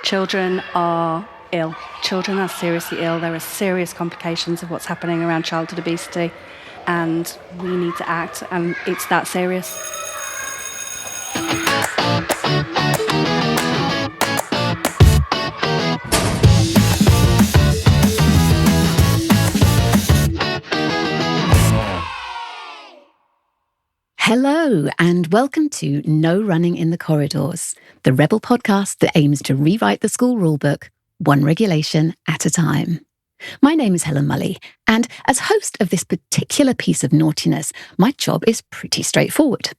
Children are ill. Children are seriously ill. There are serious complications of what's happening around childhood obesity, and we need to act, and it's that serious. Hello, and welcome to No Running in the Corridors, the Rebel podcast that aims to rewrite the school rulebook, one regulation at a time. My name is Helen Mulley, and as host of this particular piece of naughtiness, my job is pretty straightforward.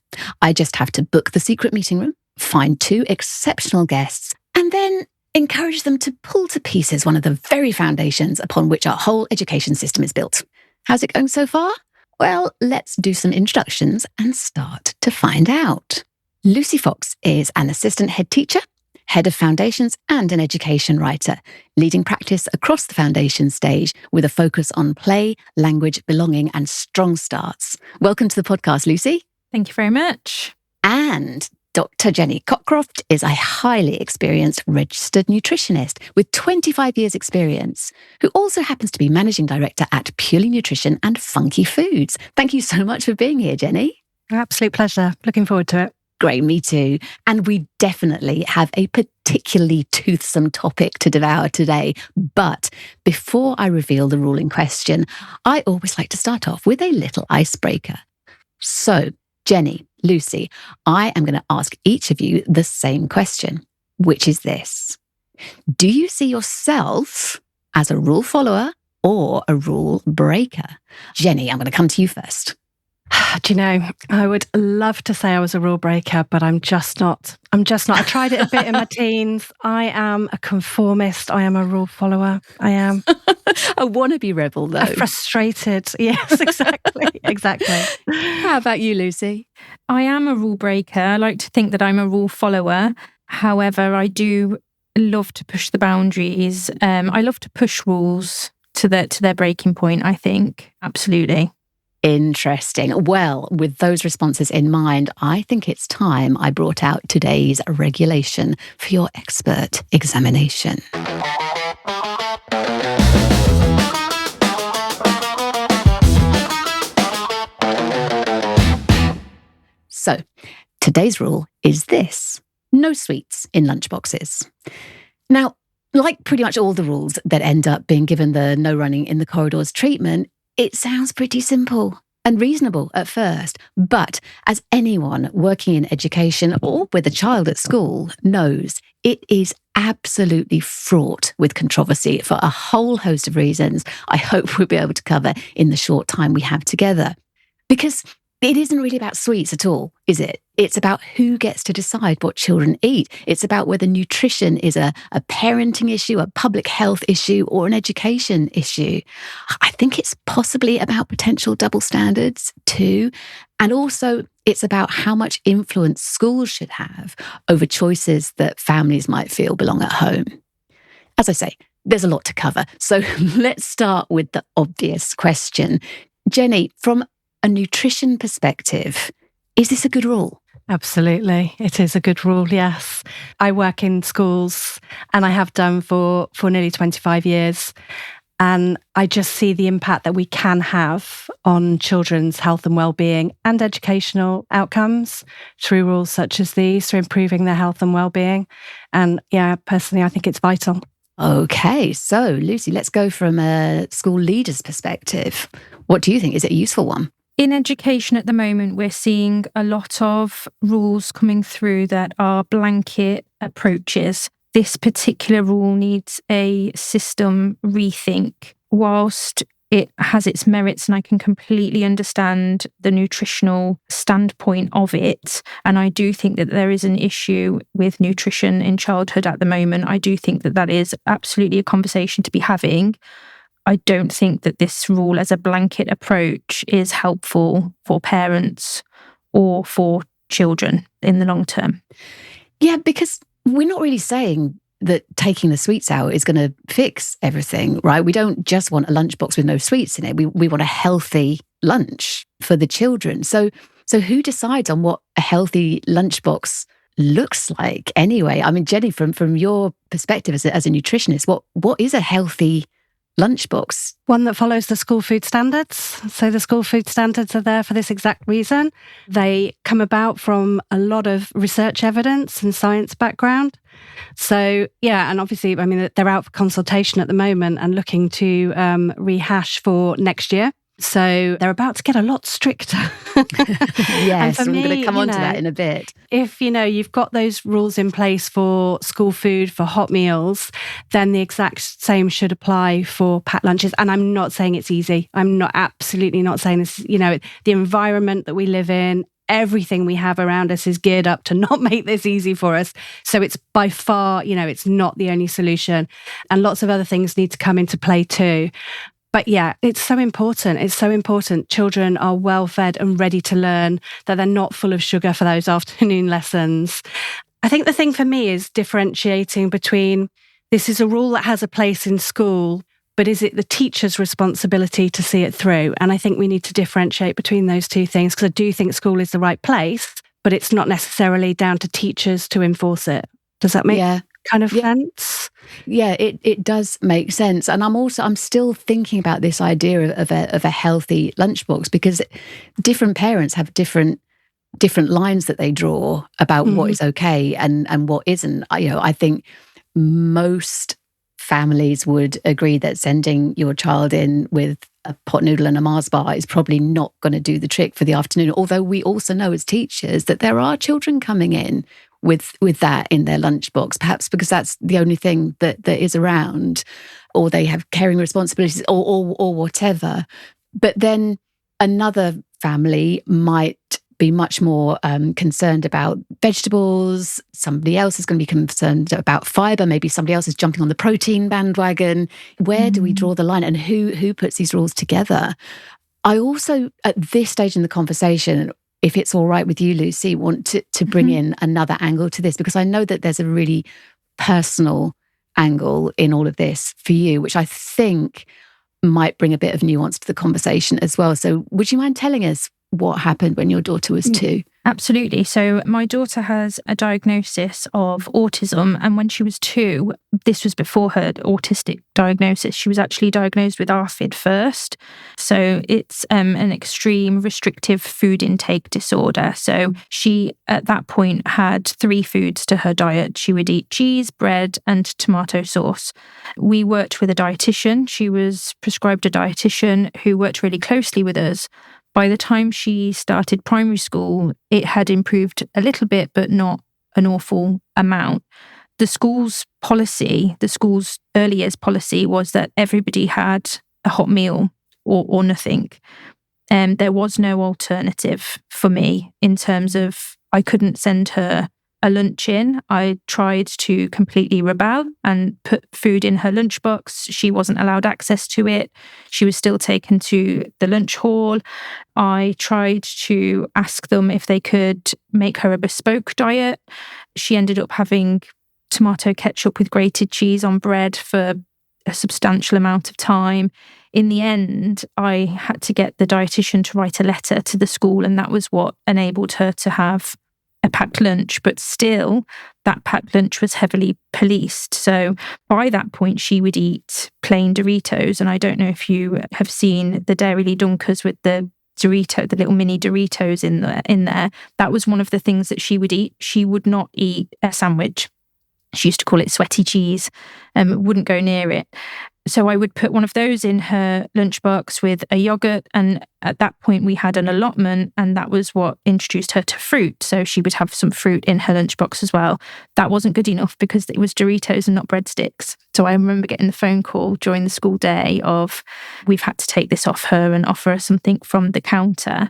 I just have to book the secret meeting room, find two exceptional guests, and then encourage them to pull to pieces one of the very foundations upon which our whole education system is built. How's it going so far? Well, let's do some introductions and start to find out. Lucy Fox is an assistant head teacher, head of foundations and an education writer, leading practice across the foundation stage with a focus on play, language, belonging and strong starts. Welcome to the podcast, Lucy. Thank you very much. And Dr Jennie Cockroft is a highly experienced registered nutritionist with 25 years experience, who also happens to be managing director at Purely Nutrition and Funky Foods. Thank you so much for being here, Jennie. Absolute pleasure. Looking forward to it. Great, me too. And we definitely have a particularly toothsome topic to devour today. But before I reveal the rule in question, I always like to start off with a little icebreaker. So, Jennie, Lucy, I am going to ask each of you the same question, which is this. Do you see yourself as a rule follower or a rule breaker? Jennie, I'm going to come to you first. Do you know, I would love to say I was a rule breaker, but I'm just not. I tried it a bit in my teens. I am a conformist. I am a rule follower. I am. A wannabe rebel, though. Frustrated. Yes, exactly. Exactly. How about you, Lucy? I am a rule breaker. I like to think that I'm a rule follower. However, I do love to push the boundaries. I love to push rules to their breaking point, I think. Absolutely. Interesting. Well, with those responses in mind, I think it's time I brought out today's regulation for your expert examination. So, today's rule is this: no sweets in lunchboxes. Now, like pretty much all the rules that end up being given the no running in the corridors treatment, it sounds pretty simple and reasonable at first, but as anyone working in education or with a child at school knows, it is absolutely fraught with controversy for a whole host of reasons I hope we'll be able to cover in the short time we have together. Because it isn't really about sweets at all, is it? It's about who gets to decide what children eat. It's about whether nutrition is a parenting issue, a public health issue, or an education issue. I think it's possibly about potential double standards too. And also, it's about how much influence schools should have over choices that families might feel belong at home. As I say, there's a lot to cover. So let's start with the obvious question. Jennie, from a nutrition perspective, is this a good rule? Absolutely. It is a good rule, yes. I work in schools and I have done for nearly 25 years. And I just see the impact that we can have on children's health and well-being and educational outcomes through rules such as these, through improving their health and well-being. And yeah, personally, I think it's vital. Okay, so Lucy, let's go from a school leader's perspective. What do you think? Is it a useful one? In education at the moment, we're seeing a lot of rules coming through that are blanket approaches. This particular rule needs a system rethink. Whilst it has its merits and I can completely understand the nutritional standpoint of it, and I do think that there is an issue with nutrition in childhood at the moment, I do think that that is absolutely a conversation to be having. I don't think that this rule as a blanket approach is helpful for parents or for children in the long term. Yeah, because we're not really saying that taking the sweets out is going to fix everything, right? We don't just want a lunchbox with no sweets in it. We want a healthy lunch for the children. So who decides on what a healthy lunchbox looks like anyway. I mean, Jennie, from your perspective as a nutritionist, what is a healthy lunchbox? One that follows the school food standards. So the school food standards are there for this exact reason. They come about from a lot of research evidence and science background. So, yeah, and obviously, I mean, they're out for consultation at the moment and looking to rehash for next year. So they're about to get a lot stricter. Yes, I'm going to come on to that in a bit. If, you've got those rules in place for school food, for hot meals, then the exact same should apply for packed lunches. And I'm not saying it's easy. I'm absolutely not saying this. The environment that we live in, everything we have around us is geared up to not make this easy for us. So it's by far, it's not the only solution. And lots of other things need to come into play too. But yeah, it's so important. It's so important. Children are well fed and ready to learn, that they're not full of sugar for those afternoon lessons. I think the thing for me is differentiating between, this is a rule that has a place in school, but is it the teacher's responsibility to see it through? And I think we need to differentiate between those two things, because I do think school is the right place, but it's not necessarily down to teachers to enforce it. Does that make kind of sense? Yeah, it does make sense. And I'm still thinking about this idea of a healthy lunchbox, because different parents have different lines that they draw about what is okay and what isn't. I think most families would agree that sending your child in with a pot noodle and a Mars bar is probably not going to do the trick for the afternoon. Although we also know as teachers that there are children coming in with that in their lunchbox, perhaps because that's the only thing that is around, or they have caring responsibilities or whatever. But then another family might be much more concerned about vegetables. Somebody else is going to be concerned about fibre. Maybe somebody else is jumping on the protein bandwagon. Where do we draw the line, and who puts these rules together? I also, at this stage in the conversation, if it's all right with you, Lucy, want to bring in another angle to this, because I know that there's a really personal angle in all of this for you, which I think might bring a bit of nuance to the conversation as well. So would you mind telling us what happened when your daughter was 2? Absolutely. So my daughter has a diagnosis of autism, and when she was 2, this was before her autistic diagnosis, she was actually diagnosed with ARFID first. So it's an extreme restrictive food intake disorder. So she, at that point, had 3 foods to her diet. She would eat cheese, bread, and tomato sauce. We worked with a dietitian. She was prescribed a dietitian who worked really closely with us. By the time she started primary school, it had improved a little bit, but not an awful amount. The school's policy, the school's early years policy, was that everybody had a hot meal or nothing. There was no alternative for me in terms of, I couldn't send her a lunch in. I tried to completely rebel and put food in her lunchbox. She wasn't allowed access to it. She was still taken to the lunch hall. I tried to ask them if they could make her a bespoke diet. She ended up having tomato ketchup with grated cheese on bread for a substantial amount of time. In the end, I had to get the dietitian to write a letter to the school, and that was what enabled her to have a packed lunch. But still, that packed lunch was heavily policed. So by that point, she would eat plain Doritos. And I don't know if you have seen the Dairy Dunkers with the Dorito, the little mini Doritos in there. That was one of the things that she would eat. She would not eat a sandwich. She used to call it sweaty cheese, wouldn't go near it. So I would put one of those in her lunchbox with a yogurt. And at that point we had an allotment, and that was what introduced her to fruit. So she would have some fruit in her lunchbox as well. That wasn't good enough because it was Doritos and not breadsticks. So I remember getting the phone call during the school day of, we've had to take this off her and offer her something from the counter.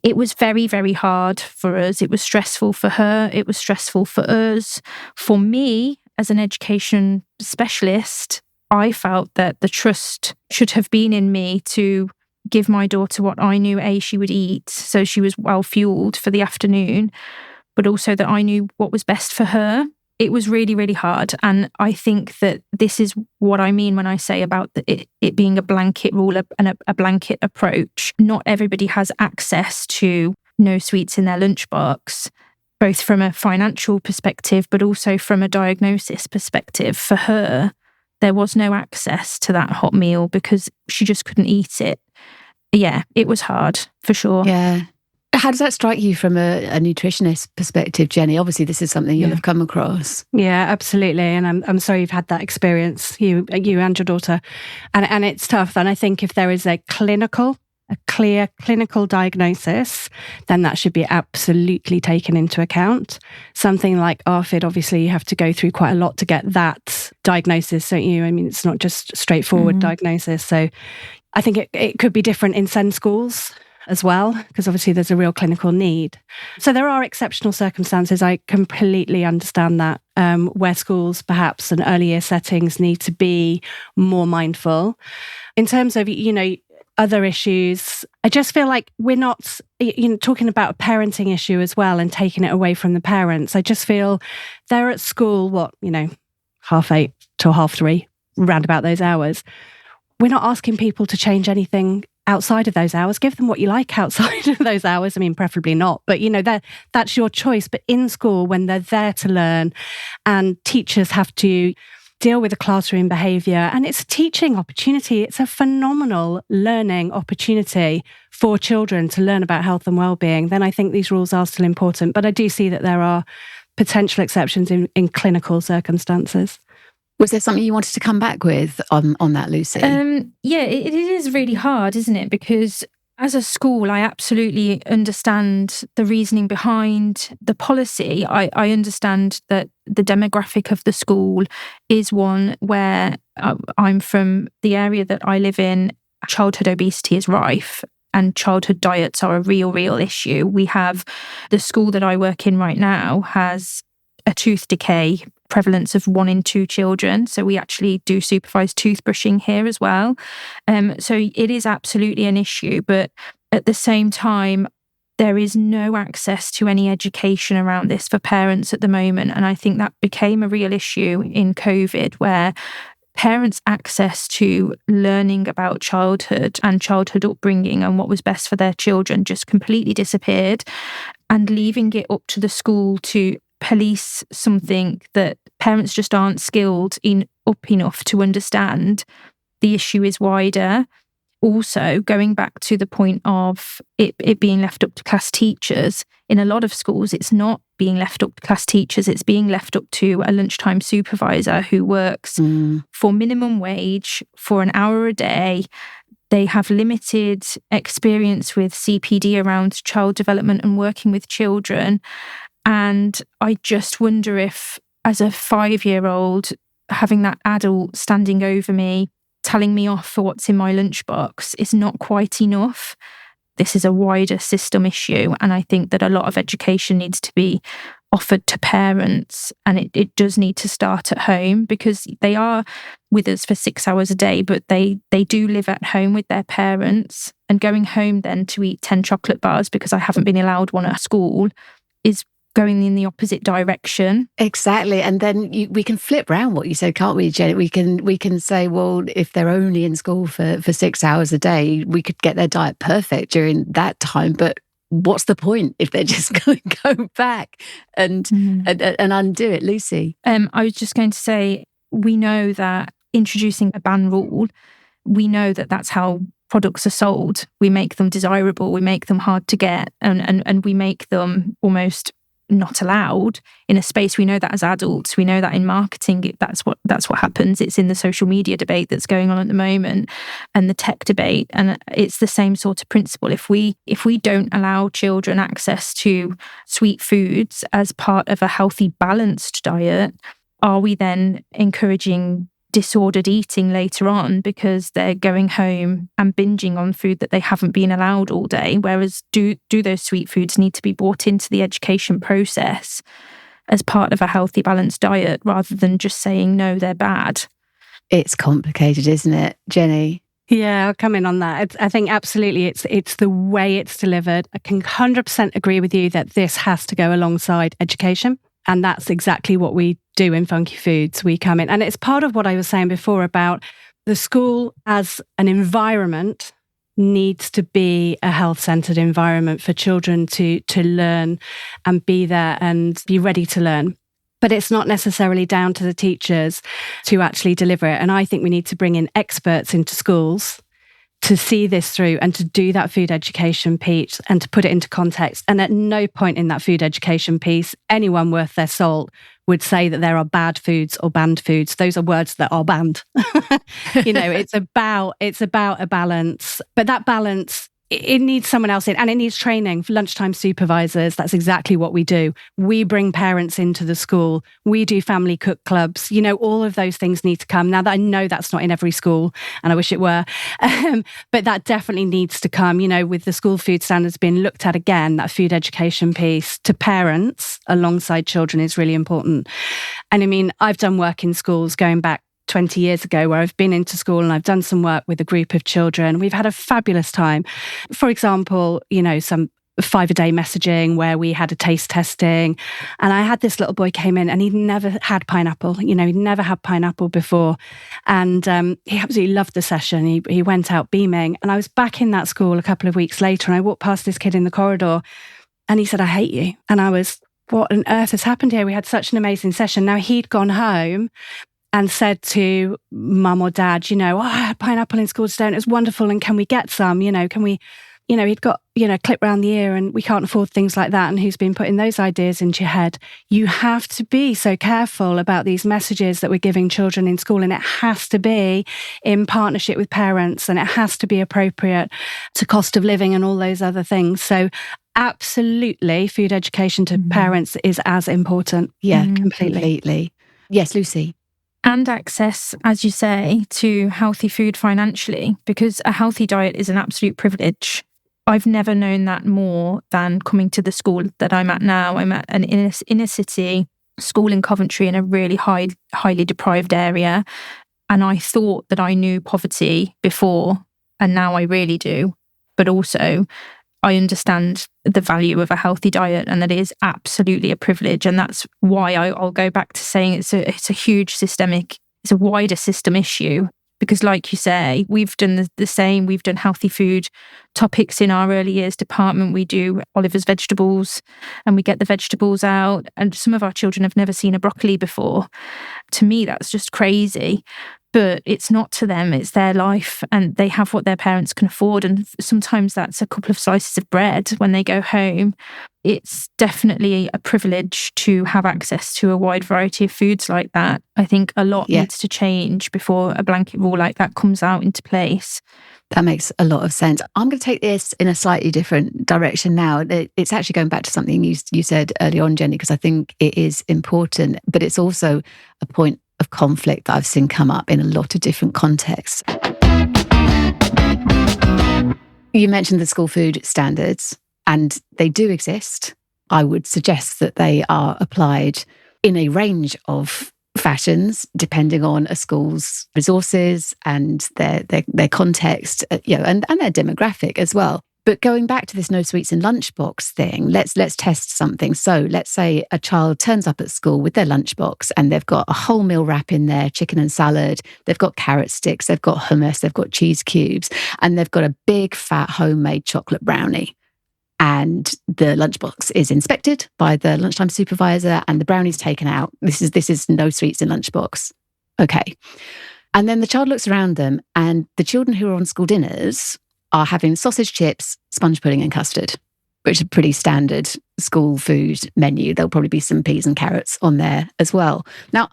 It was very, very hard for us. It was stressful for her. It was stressful for us. For me, as an education specialist, I felt that the trust should have been in me to give my daughter what I knew, she would eat, so she was well fueled for the afternoon, but also that I knew what was best for her. It was really, really hard. And I think that this is what I mean when I say about it being a blanket rule and a blanket approach. Not everybody has access to no sweets in their lunchbox. both from a financial perspective, but also from a diagnosis perspective. For her, there was no access to that hot meal because she just couldn't eat it. Yeah, it was hard, for sure. Yeah. How does that strike you from a nutritionist perspective, Jenny? Obviously, this is something you'll have come across. Yeah, absolutely. And I'm sorry you've had that experience, you and your daughter. And it's tough. And I think if there is a clear clinical diagnosis, then that should be absolutely taken into account. Something like ARFID, obviously, you have to go through quite a lot to get that diagnosis, don't you? I mean, it's not just straightforward diagnosis. So I think it could be different in SEND schools as well, because obviously there's a real clinical need. So there are exceptional circumstances. I completely understand that, where schools perhaps and early year settings need to be more mindful. In terms of, other issues, I just feel like we're not, talking about a parenting issue as well and taking it away from the parents. I just feel they're at school, 8:30 till 3:30, round about those hours. We're not asking people to change anything outside of those hours. Give them what you like outside of those hours. I mean, preferably not, but that's your choice. But in school, when they're there to learn, and teachers have to deal with the classroom behaviour, and it's a teaching opportunity. It's a phenomenal learning opportunity for children to learn about health and well-being. Then I think these rules are still important. But I do see that there are potential exceptions in clinical circumstances. Was there something you wanted to come back with on that, Lucy? Yeah, it is really hard, isn't it? Because as a school, I absolutely understand the reasoning behind the policy. I understand that the demographic of the school is one where I'm from the area that I live in. Childhood obesity is rife and childhood diets are a real issue. We have the school that I work in right now has a tooth decay prevalence of 1 in 2 children. So we actually do supervised toothbrushing here as well. So it is absolutely an issue. But at the same time, there is no access to any education around this for parents at the moment. And I think that became a real issue in COVID, where parents' access to learning about childhood and childhood upbringing and what was best for their children just completely disappeared, and leaving it up to the school to police something that parents just aren't skilled up enough to understand. The issue is wider. Also, going back to the point of it being left up to class teachers, in a lot of schools, it's not being left up to class teachers, it's being left up to a lunchtime supervisor who works for minimum wage for an hour a day. They have limited experience with CPD around child development and working with children. And I just wonder if, as a 5-year-old, having that adult standing over me, telling me off for what's in my lunchbox is not quite enough. This is a wider system issue. And I think that a lot of education needs to be offered to parents. And it does need to start at home, because they are with us for 6 hours a day, but they do live at home with their parents. And going home then to eat 10 chocolate bars because I haven't been allowed one at school is going in the opposite direction. Exactly. And then we can flip round what you said, can't we, Jenny? We can say, well, if they're only in school for 6 hours a day, we could get their diet perfect during that time. But what's the point if they're just going to go back and undo it? Lucy? I was just going to say, we know that introducing a ban rule, we know that that's how products are sold. We make them desirable, we make them hard to get, and we make them almost not allowed in a space. We know that as adults, we know that in marketing, that's what happens. It's in the social media debate that's going on at the moment, and the tech debate, and it's the same sort of principle. If we don't allow children access to sweet foods as part of a healthy, balanced diet, are we then encouraging disordered eating later on because they're going home and binging on food that they haven't been allowed all day? Whereas do those sweet foods need to be brought into the education process as part of a healthy, balanced diet, rather than just saying, no, they're bad? It's complicated, isn't it, Jenny? Yeah, I'll come in on that. I think absolutely it's the way it's delivered. I can 100% agree with you that this has to go alongside education. And that's exactly what we do in Funky Foods. We come in, and it's part of what I was saying before about the school as an environment needs to be a health-centred environment for children to learn and be there and be ready to learn. But it's not necessarily down to the teachers to actually deliver it. And I think we need to bring in experts into schools to see this through and to do that food education piece and to put it into context. And at no point in that food education piece, anyone worth their salt would say that there are bad foods or banned foods. Those are words that are banned. It's about a balance. But that balance, it needs someone else in, and it needs training for lunchtime supervisors. That's exactly what we do. We bring parents into the school. We do family cook clubs. All of those things need to come. Now, that I know that's not in every school, and I wish it were, but that definitely needs to come. With the school food standards being looked at again, that food education piece to parents alongside children is really important. And I mean, I've done work in schools going back 20 years ago where I've been into school and I've done some work with a group of children. We've had a fabulous time. For example, some 5-a-day messaging where we had a taste testing, and I had this little boy came in and he'd never had pineapple. He'd never had pineapple before, and he absolutely loved the session. He went out beaming, and I was back in that school a couple of weeks later, and I walked past this kid in the corridor and he said, "I hate you." And I was, what on earth has happened here? We had such an amazing session. Now, he'd gone home and said to mum or dad, I had pineapple in school today and it was wonderful, and can we get some? Can we, he'd got, a clip round the ear and we can't afford things like that. And who's been putting those ideas into your head? You have to be so careful about these messages that we're giving children in school, and it has to be in partnership with parents, and it has to be appropriate to cost of living and all those other things. So absolutely, food education to parents is as important. Yeah, completely. Yes, Lucy. And access, as you say, to healthy food financially, because a healthy diet is an absolute privilege. I've never known that more than coming to the school that I'm at now. I'm at an inner city school in Coventry in a really highly deprived area. And I thought that I knew poverty before, and now I really do. But also, I understand the value of a healthy diet and that it is absolutely a privilege. And that's why I'll go back to saying it's a huge systemic, it's a wider system issue. Because like you say, we've done the same. We've done healthy food topics in our early years department. We do Oliver's vegetables and we get the vegetables out. And some of our children have never seen a broccoli before. To me, that's just crazy. But it's not to them, it's their life, and they have what their parents can afford. And sometimes that's a couple of slices of bread when they go home. It's definitely a privilege to have access to a wide variety of foods like that. I think a lot needs to change before a blanket rule like that comes out into place. That makes a lot of sense. I'm going to take this in a slightly different direction now. It's actually going back to something you said earlier on, Jenny, because I think it is important, but it's also a point of conflict that I've seen come up in a lot of different contexts. You mentioned the school food standards, and they do exist. I would suggest that they are applied in a range of fashions, depending on a school's resources and their context, and their demographic as well. But going back to this no sweets in lunchbox thing, let's test something. So let's say a child turns up at school with their lunchbox and they've got a whole meal wrap in there, chicken and salad, they've got carrot sticks, they've got hummus, they've got cheese cubes, and they've got a big fat homemade chocolate brownie. And the lunchbox is inspected by the lunchtime supervisor and the brownie's taken out. This is no sweets in lunchbox. Okay. And then the child looks around them, and the children who are on school dinners are having sausage, chips, sponge pudding and custard, which is a pretty standard school food menu. There'll probably be some peas and carrots on there as well. Now,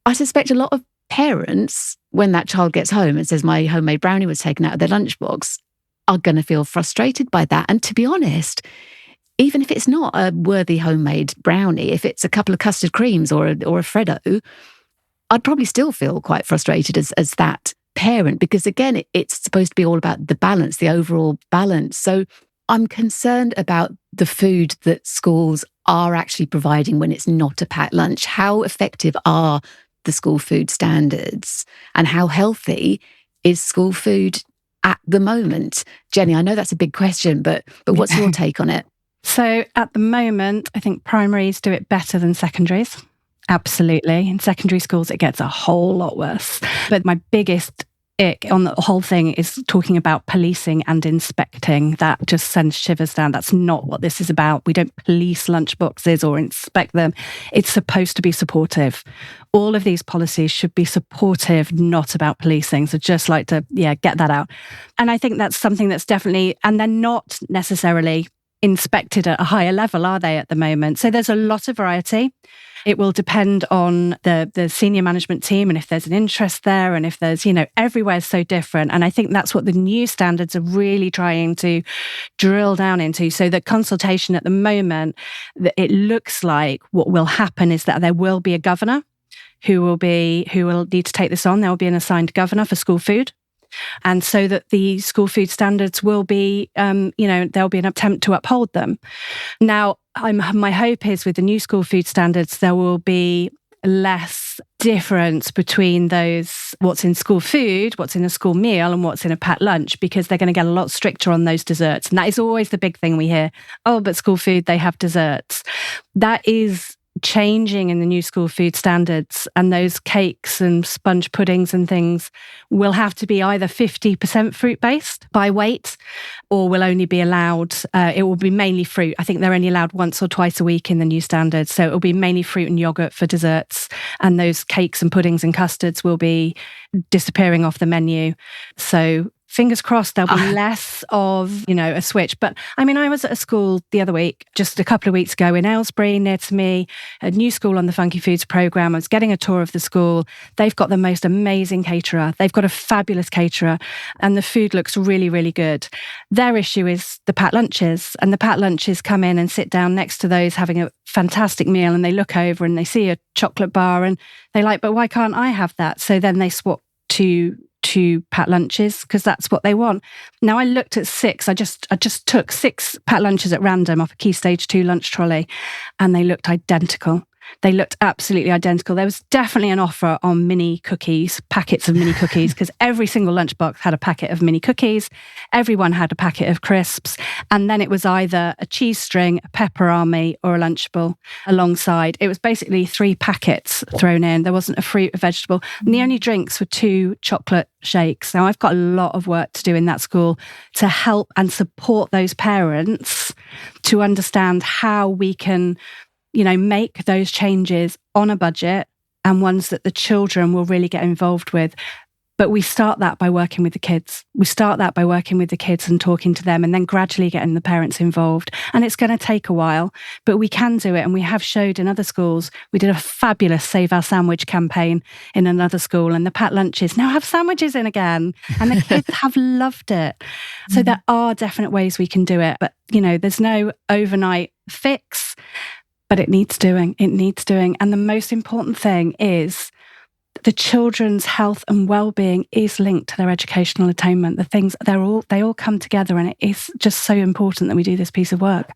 I suspect a lot of parents, when that child gets home and says, my homemade brownie was taken out of their lunchbox, are going to feel frustrated by that. And to be honest, even if it's not a worthy homemade brownie, if it's a couple of custard creams or a Freddo, I'd probably still feel quite frustrated as that parent, because again, it's supposed to be all about the balance, the overall balance. So I'm concerned about the food that schools are actually providing when it's not a packed lunch. How effective are the school food standards, and how healthy is school food at the moment? Jenny, I know that's a big question, but what's your take on it? So at the moment, I think primaries do it better than secondaries. Absolutely. In secondary schools, it gets a whole lot worse. But my biggest ick on the whole thing is talking about policing and inspecting. That just sends shivers down. That's not what this is about. We don't police lunchboxes or inspect them. It's supposed to be supportive. All of these policies should be supportive, not about policing. So just like to, get that out. And I think that's something that's definitely, and they're not necessarily inspected at a higher level, are they, at the moment? So there's a lot of variety. It will depend on the senior management team and if there's an interest there and if there's, everywhere's so different. And I think that's what the new standards are really trying to drill down into. So the consultation at the moment, it looks like what will happen is that there will be a governor who will need to take this on. There will be an assigned governor for school food. And so that the school food standards will be, there'll be an attempt to uphold them. Now, my hope is with the new school food standards, there will be less difference between what's in school food, what's in a school meal, and what's in a packed lunch, because they're going to get a lot stricter on those desserts. And that is always the big thing we hear. Oh, but school food, they have desserts. That is changing in the new school food standards, and those cakes and sponge puddings and things will have to be either 50% fruit-based by weight, or will only be allowed, it will be mainly fruit. I think they're only allowed once or twice a week in the new standards. So it will be mainly fruit and yogurt for desserts, and those cakes and puddings and custards will be disappearing off the menu. So fingers crossed there'll be less of, a switch. But I was at a school the other week, just a couple of weeks ago in Aylesbury, near to me, a new school on the Funky Foods programme. I was getting a tour of the school. They've got the most amazing caterer. They've got a fabulous caterer, and the food looks really, really good. Their issue is the packed lunches, and the packed lunches come in and sit down next to those having a fantastic meal, and they look over and they see a chocolate bar and they're like, but why can't I have that? So then they swap to packed lunches because that's what they want. Now I looked at 6. I just took 6 packed lunches at random off a Key Stage 2 lunch trolley, and they looked identical. They looked absolutely identical. There was definitely an offer on mini cookies, packets of mini cookies, because every single lunchbox had a packet of mini cookies. Everyone had a packet of crisps. And then it was either a cheese string, a pepper army, or a Lunchable alongside. It was basically 3 packets thrown in. There wasn't a fruit or vegetable. And the only drinks were 2 chocolate shakes. Now, I've got a lot of work to do in that school to help and support those parents to understand how we can make those changes on a budget and ones that the children will really get involved with. But we start that by working with the kids. We start that by working with the kids and talking to them, and then gradually getting the parents involved. And it's going to take a while, but we can do it. And we have showed in other schools. We did a fabulous Save Our Sandwich campaign in another school, and the packed lunches now have sandwiches in again. And the kids have loved it. So there are definite ways we can do it. But, there's no overnight fix. But it needs doing. It needs doing. And the most important thing is the children's health and well-being is linked to their educational attainment. The things, they all come together, and it is just so important that we do this piece of work.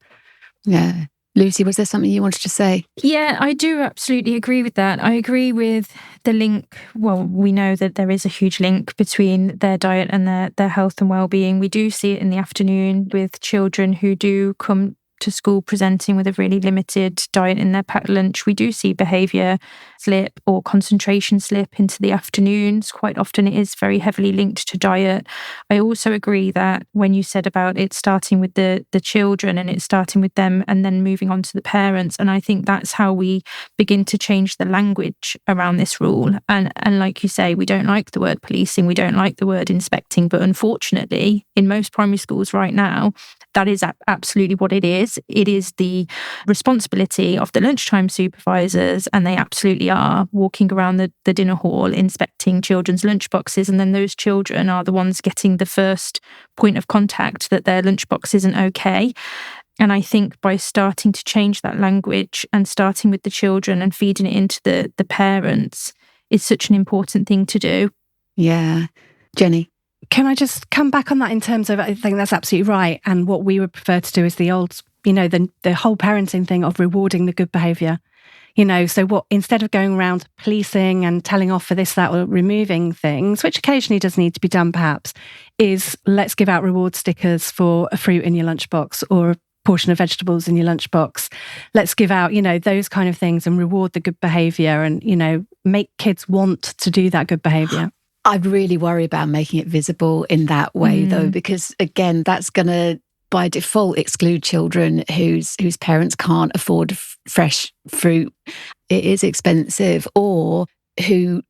Yeah. Lucy, was there something you wanted to say? Yeah, I do absolutely agree with that. I agree with the link. Well, we know that there is a huge link between their diet and their health and well-being. We do see it in the afternoon with children who do come to school presenting with a really limited diet in their packed lunch. We do see behaviour slip or concentration slip into the afternoons. Quite often it is very heavily linked to diet. I also agree that when you said about it starting with the children and it's starting with them and then moving on to the parents, and I think that's how we begin to change the language around this rule. And like you say, we don't like the word policing, we don't like the word inspecting, but unfortunately in most primary schools right now, that is absolutely what it is. It is the responsibility of the lunchtime supervisors, and they absolutely are walking around the dinner hall inspecting children's lunchboxes, and then those children are the ones getting the first point of contact that their lunchbox isn't okay. And I think by starting to change that language and starting with the children and feeding it into the parents is such an important thing to do. Yeah. Jenny? Can I just come back on that in terms of, I think that's absolutely right. And what we would prefer to do is the old, the whole parenting thing of rewarding the good behaviour. So what, instead of going around policing and telling off for this, that, or removing things, which occasionally does need to be done perhaps, is let's give out reward stickers for a fruit in your lunchbox or a portion of vegetables in your lunchbox. Let's give out, those kind of things and reward the good behaviour and, make kids want to do that good behaviour. I really worry about making it visible in that way, though, because again, that's going to, by default, exclude children whose parents can't afford fresh fruit. It is expensive, or who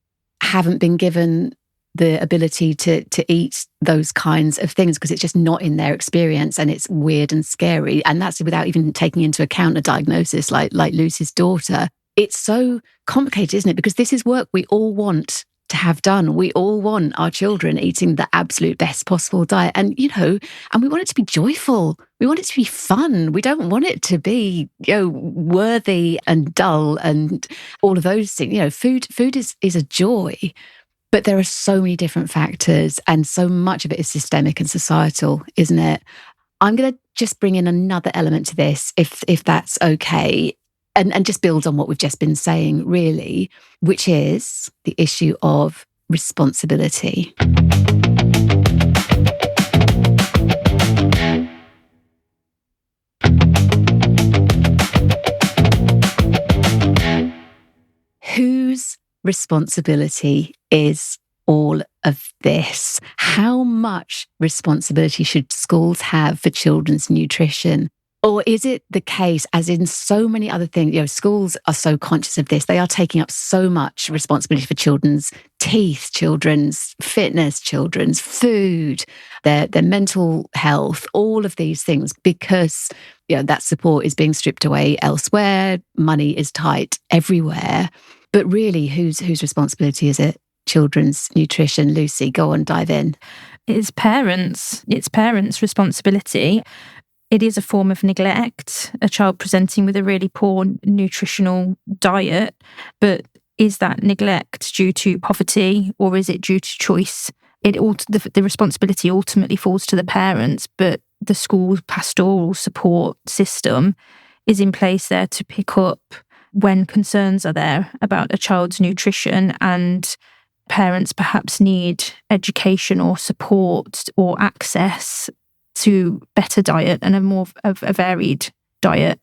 haven't been given the ability to eat those kinds of things because it's just not in their experience, and it's weird and scary. And that's without even taking into account a diagnosis like Lucy's daughter. It's so complicated, isn't it? Because this is work we all want to have done. We all want our children eating the absolute best possible diet. And, and we want it to be joyful. We want it to be fun. We don't want it to be, worthy and dull and all of those things. Food is a joy. But there are so many different factors, and so much of it is systemic and societal, isn't it? I'm going to just bring in another element to this, if that's okay, and just build on what we've just been saying, really, which is the issue of responsibility. Whose responsibility is all of this? How much responsibility should schools have for children's nutrition? Or is it the case, as in so many other things, schools are so conscious of this, they are taking up so much responsibility for children's teeth, children's fitness, children's food, their mental health, all of these things, because that support is being stripped away elsewhere, money is tight everywhere. But really, whose responsibility is it? Children's nutrition. Lucy, go on, dive in. It's parents' responsibility. It is a form of neglect, a child presenting with a really poor nutritional diet. But is that neglect due to poverty, or is it due to choice? The responsibility ultimately falls to the parents, but the school pastoral support system is in place there to pick up when concerns are there about a child's nutrition, and parents perhaps need education or support or access to better diet and a varied diet.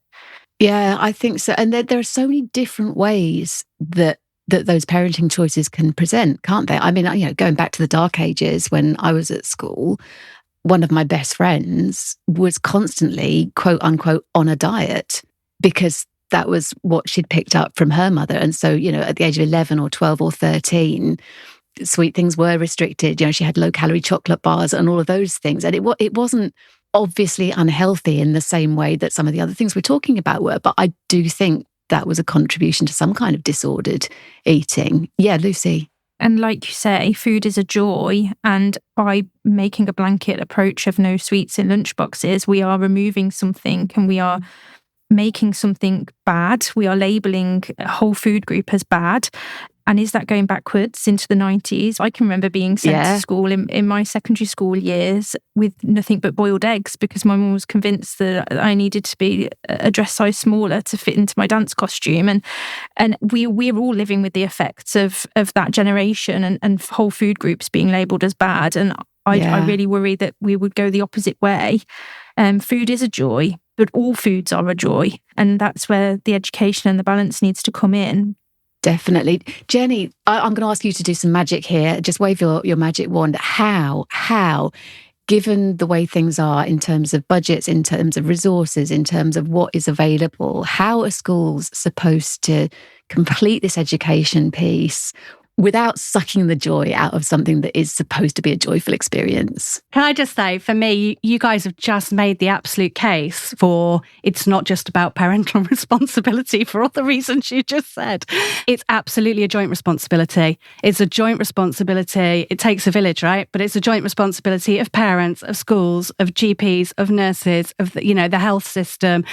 Yeah, I think so. And there are so many different ways that those parenting choices can present, can't they? I mean, going back to the dark ages when I was at school, one of my best friends was constantly, quote unquote, on a diet because that was what she'd picked up from her mother. And so, at the age of 11 or 12 or 13, sweet things were restricted. She had low-calorie chocolate bars and all of those things. And it wasn't obviously unhealthy in the same way that some of the other things we're talking about were. But I do think that was a contribution to some kind of disordered eating. Yeah, Lucy. And like you say, food is a joy. And by making a blanket approach of no sweets in lunchboxes, we are removing something, and we are making something bad. We are labelling a whole food group as bad. And is that going backwards into the 90s? I can remember being sent to school in my secondary school years with nothing but boiled eggs because my mum was convinced that I needed to be a dress size smaller to fit into my dance costume. And we're all living with the effects of that generation and whole food groups being labelled as bad. And I really worry that we would go the opposite way. Food is a joy, but all foods are a joy. And that's where the education and the balance needs to come in. Definitely. Jennie, I'm going to ask you to do some magic here. Just wave your magic wand. How, given the way things are in terms of budgets, in terms of resources, in terms of what is available, how are schools supposed to complete this education piece without sucking the joy out of something that is supposed to be a joyful experience? Can I just say, for me, you guys have just made the absolute case for it's not just about parental responsibility for all the reasons you just said. It's absolutely a joint responsibility. It's a joint responsibility. It takes a village, right? But it's a joint responsibility of parents, of schools, of GPs, of nurses, of the health system.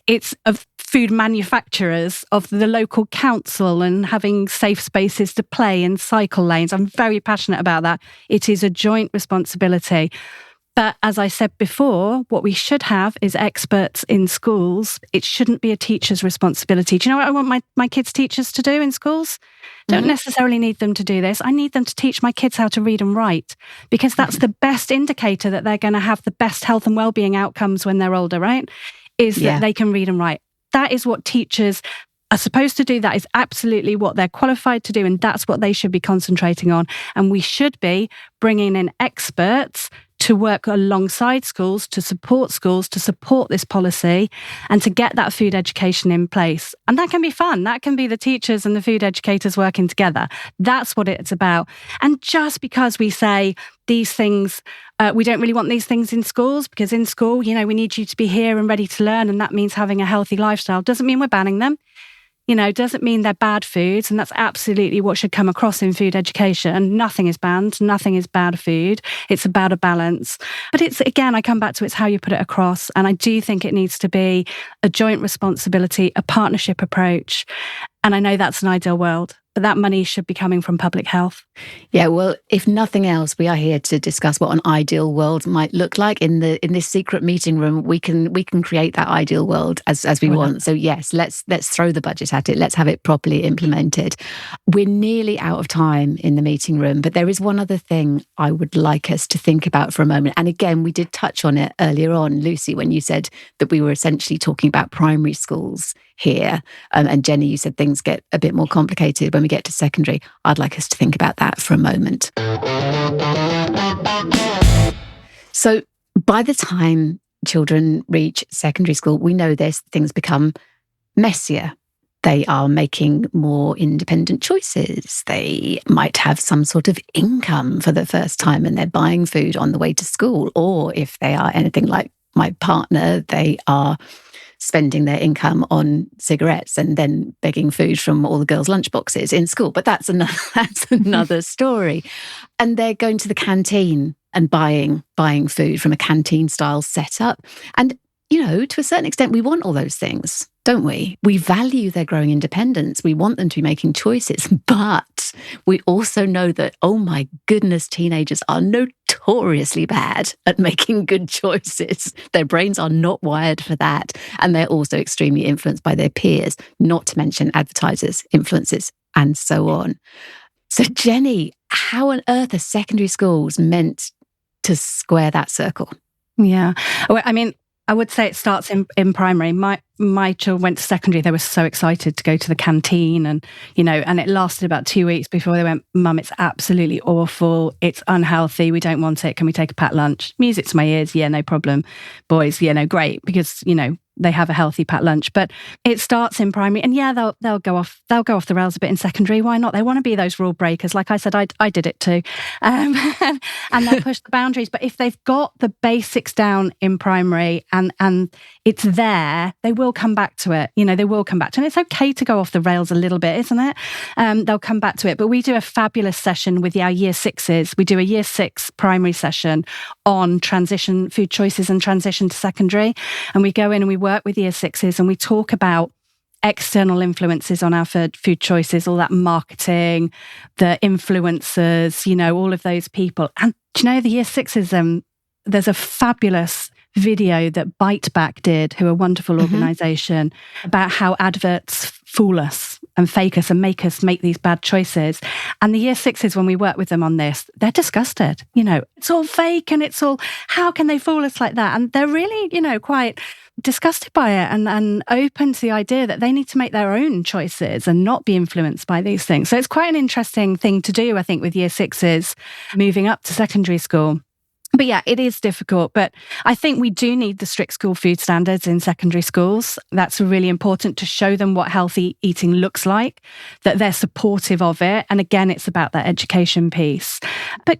It's of food manufacturers, of the local council, and having safe spaces to play in cycle lanes. I'm very passionate about that. It is a joint responsibility. But as I said before, what we should have is experts in schools. It shouldn't be a teacher's responsibility. Do you know what I want my kids' teachers to do in schools? Don't necessarily need them to do this. I need them to teach my kids how to read and write, because that's the best indicator that they're going to have the best health and well-being outcomes when they're older, right? Is that they can read and write. That is what teachers are supposed to do that is absolutely what they're qualified to do, and that's what they should be concentrating on. And we should be bringing in experts to work alongside schools, to support this policy, and to get that food education in place. And that can be fun. That can be the teachers and the food educators working together. That's what it's about. And just because we say these things, we don't really want these things in schools, because in school, we need you to be here and ready to learn, and that means having a healthy lifestyle, doesn't mean we're banning them. Doesn't mean they're bad foods, and that's absolutely what should come across in food education. Nothing is banned, nothing is bad food. It's about a balance. But it's, again, I come back to it's how you put it across. And I do think it needs to be a joint responsibility, a partnership approach. And I know that's an ideal world, but that money should be coming from public health. Yeah, well, if nothing else, we are here to discuss what an ideal world might look like. In this secret meeting room, we can create that ideal world as we want. So yes, let's throw the budget at it. Let's have it properly implemented. We're nearly out of time in the meeting room, but there is one other thing I would like us to think about for a moment. And again, we did touch on it earlier on, Lucy, when you said that we were essentially talking about primary schools here. And Jenny, you said things get a bit more complicated when we get to secondary. I'd like us to think about that for a moment. So by the time children reach secondary school, we know this, things become messier. They are making more independent choices. They might have some sort of income for the first time, and they're buying food on the way to school. Or if they are anything like my partner, they are spending their income on cigarettes and then begging food from all the girls' lunchboxes in school. But that's another story. And they're going to the canteen and buying food from a canteen-style setup. And, to a certain extent, we want all those things, don't we? We value their growing independence. We want them to be making choices. But we also know that, oh my goodness, teenagers are notoriously bad at making good choices. Their brains are not wired for that. And they're also extremely influenced by their peers, not to mention advertisers, influencers, and so on. So, Jenny, how on earth are secondary schools meant to square that circle? Yeah. Well, I mean, I would say it starts in primary. My children went to secondary. They were so excited to go to the canteen, and and it lasted about 2 weeks before they went, "Mum, it's absolutely awful. It's unhealthy. We don't want it. Can we take a packed lunch?" Music to my ears. Yeah, no problem. Boys, great, because they have a healthy packed lunch. But it starts in primary, and yeah, they'll go off the rails a bit in secondary. Why not? They want to be those rule breakers. Like I said, I did it too, and they'll push the boundaries. But if they've got the basics down in primary and it's there, they will come back to it. They will come back to it. And it's okay to go off the rails a little bit, isn't it? They'll come back to it. But we do a fabulous session with our year sixes. We do a year 6 primary session on transition, food choices and transition to secondary. And we go in and we work with year sixes, and we talk about external influences on our food choices, all that marketing, the influencers, all of those people. And the year sixes, there's a fabulous video that Bite Back did, who are a wonderful organisation, about how adverts fool us and fake us and make us make these bad choices. And the year sixes, when we work with them on this, they're disgusted. It's all fake, and it's all, how can they fool us like that? And they're really, quite disgusted by it and open to the idea that they need to make their own choices and not be influenced by these things. So it's quite an interesting thing to do, I think, with year sixes moving up to secondary school. But yeah, it is difficult. But I think we do need the strict school food standards in secondary schools. That's really important to show them what healthy eating looks like, that they're supportive of it. And again, it's about that education piece. But,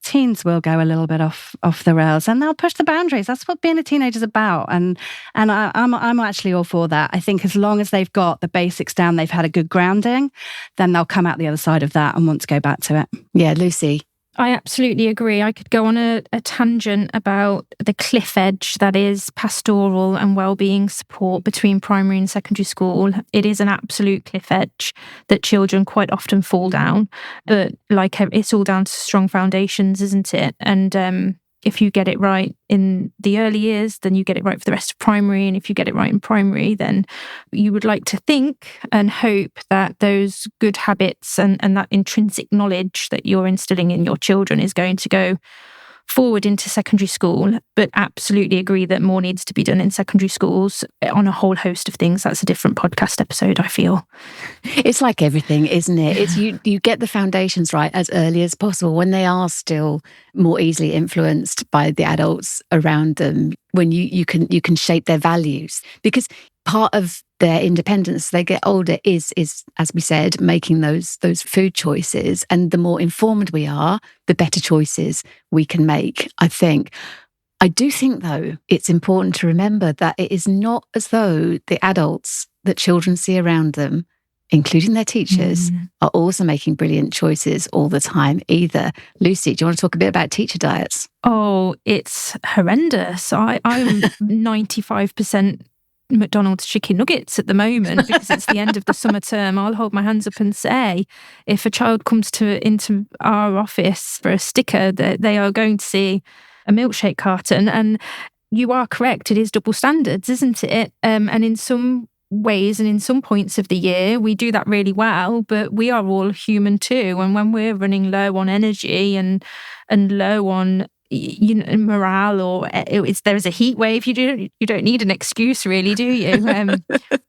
teens will go a little bit off the rails, and they'll push the boundaries. That's what being a teenager is about. And I'm actually all for that. I think as long as they've got the basics down, they've had a good grounding, then they'll come out the other side of that and want to go back to it. Yeah, Lucy. I absolutely agree. I could go on a tangent about the cliff edge that is pastoral and wellbeing support between primary and secondary school. It is an absolute cliff edge that children quite often fall down. But it's all down to strong foundations, isn't it? And if you get it right in the early years, then you get it right for the rest of primary. And if you get it right in primary, then you would like to think and hope that those good habits and that intrinsic knowledge that you're instilling in your children is going to go forward into secondary school, but absolutely agree that more needs to be done in secondary schools on a whole host of things. That's a different podcast episode, I feel. It's like everything, isn't it? It's you get the foundations right as early as possible when they are still more easily influenced by the adults around them, when you can shape their values. Because part of their independence as they get older is, as we said, making those food choices. And the more informed we are, the better choices we can make, I think. I do think, though, it's important to remember that it is not as though the adults that children see around them, including their teachers, are also making brilliant choices all the time either. Lucy, do you want to talk a bit about teacher diets? Oh, it's horrendous. I'm 95% McDonald's chicken nuggets at the moment because it's the end of the summer term. I'll hold my hands up and say, if a child comes into our office for a sticker, that they are going to see a milkshake carton. And you are correct, it is double standards, isn't it? And in some ways and in some points of the year, we do that really well, but we are all human too. And when we're running low on energy and low on morale, or there's a heat wave, you don't need an excuse, really, do you?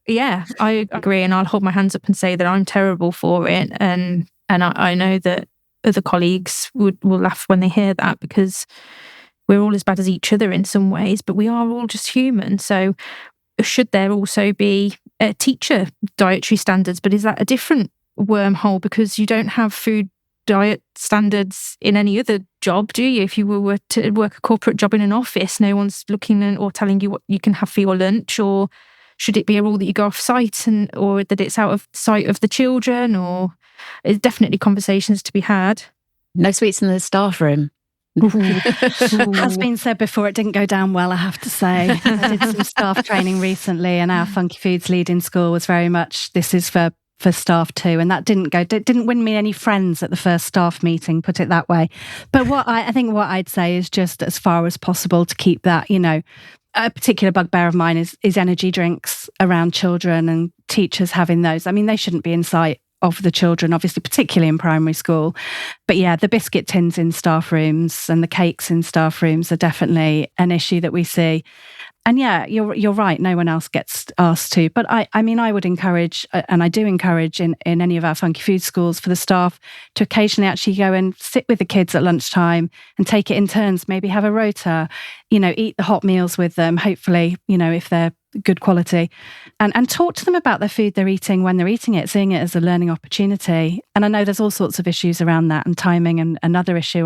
Yeah, I agree, and I'll hold my hands up and say that I'm terrible for it, and I know that other colleagues will laugh when they hear that, because we're all as bad as each other in some ways, but we are all just human. So should there also be teacher dietary standards? But is that a different wormhole, because you don't have food diet standards in any other job, do you? If you were to work a corporate job in an office, no one's looking or telling you what you can have for your lunch. Or should it be a rule that you go off site, or that it's out of sight of the children? Or it's definitely conversations to be had. No sweets in the staff room. Has been said before, it didn't go down well, I have to say. I did some staff training recently, and our Funky Foods lead in school was very much, this is for staff too, and that didn't win me any friends at the first staff meeting, put it that way. But I think what I'd say is, just as far as possible, to keep that, a particular bugbear of mine is energy drinks around children, and teachers having those. I mean, they shouldn't be in sight of the children, obviously, particularly in primary school. But yeah, the biscuit tins in staff rooms and the cakes in staff rooms are definitely an issue that we see. And yeah, you're right, no one else gets asked to. But I mean, I would encourage, and I do encourage in any of our Funky Food schools, for the staff to occasionally actually go and sit with the kids at lunchtime and take it in turns, maybe have a rota, eat the hot meals with them, hopefully, if they're good quality, and talk to them about the food they're eating when they're eating it, seeing it as a learning opportunity. And I know there's all sorts of issues around that, and timing, and another issue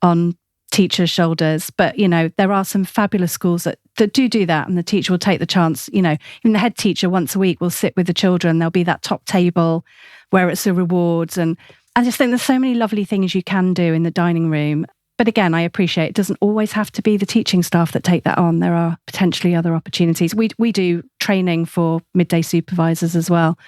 on teachers' shoulders. But, there are some fabulous schools that do that, and the teacher will take the chance. Even the head teacher once a week will sit with the children. There'll be that top table where it's the rewards. And I just think there's so many lovely things you can do in the dining room. But again, I appreciate it doesn't always have to be the teaching staff that take that on. There are potentially other opportunities. We do training for midday supervisors as well,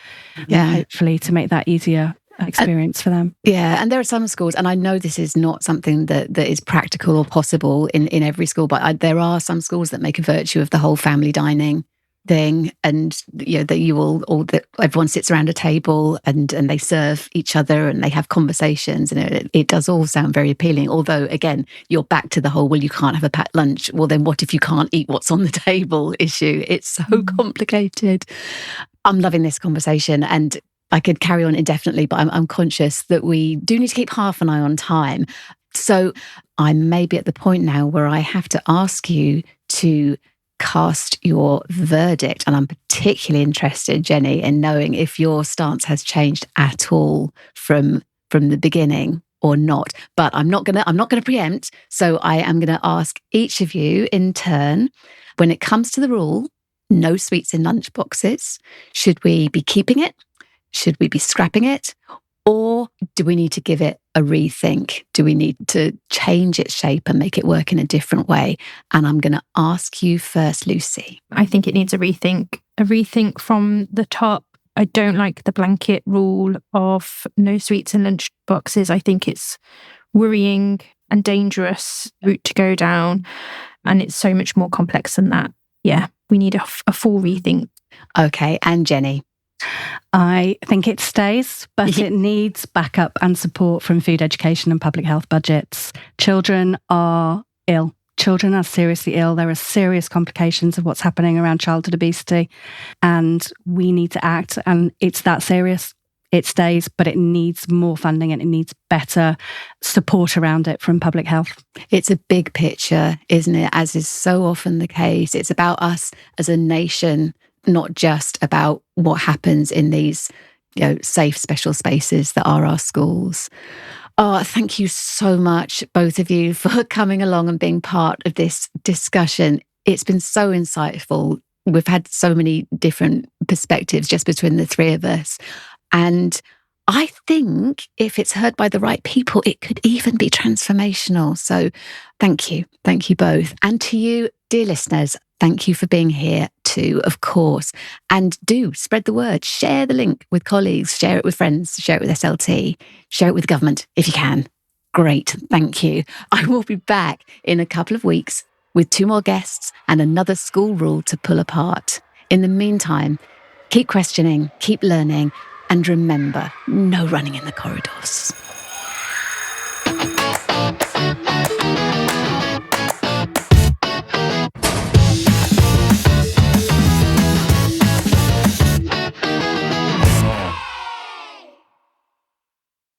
hopefully to make that easier experience for them. Yeah, and there are some schools, and I know this is not something that is practical or possible in every school, but there are some schools that make a virtue of the whole family dining thing, and that everyone sits around a table and they serve each other and they have conversations, and it does all sound very appealing. Although, again, you're back to the whole, well, you can't have a packed lunch. Well, then what if you can't eat what's on the table issue? It's so complicated. I'm loving this conversation, and I could carry on indefinitely, but I'm conscious that we do need to keep half an eye on time. So I may be at the point now where I have to ask you to cast your verdict. And I'm particularly interested, Jenny, in knowing if your stance has changed at all from the beginning or not. But I'm not gonna preempt. So I am gonna ask each of you in turn, when it comes to the rule, no sweets in lunchboxes, should we be keeping it? Should we be scrapping it? Or do we need to give it a rethink? Do we need to change its shape and make it work in a different way? And I'm going to ask you first, Lucy. I think it needs a rethink from the top. I don't like the blanket rule of no sweets in lunchboxes. I think it's worrying and dangerous route to go down. And it's so much more complex than that. Yeah, we need a full rethink. Okay, and Jenny? I think it stays, but it needs backup and support from food education and public health budgets. Children are ill. Children are seriously ill. There are serious complications of what's happening around childhood obesity, and we need to act. And it's that serious. It stays, but it needs more funding and it needs better support around it from public health. It's a big picture, isn't it? As is so often the case. It's about us as a nation, not just about what happens in these, safe special spaces that are our schools. Oh, thank you so much, both of you, for coming along and being part of this discussion. It's been so insightful. We've had so many different perspectives just between the three of us. And I think if it's heard by the right people, it could even be transformational. So thank you. Thank you both. And to you, dear listeners, thank you for being here too, of course. And do spread the word. Share the link with colleagues. Share it with friends. Share it with SLT. Share it with government if you can. Great. Thank you. I will be back in a couple of weeks with 2 more guests and another school rule to pull apart. In the meantime, keep questioning, keep learning, and remember, no running in the corridors.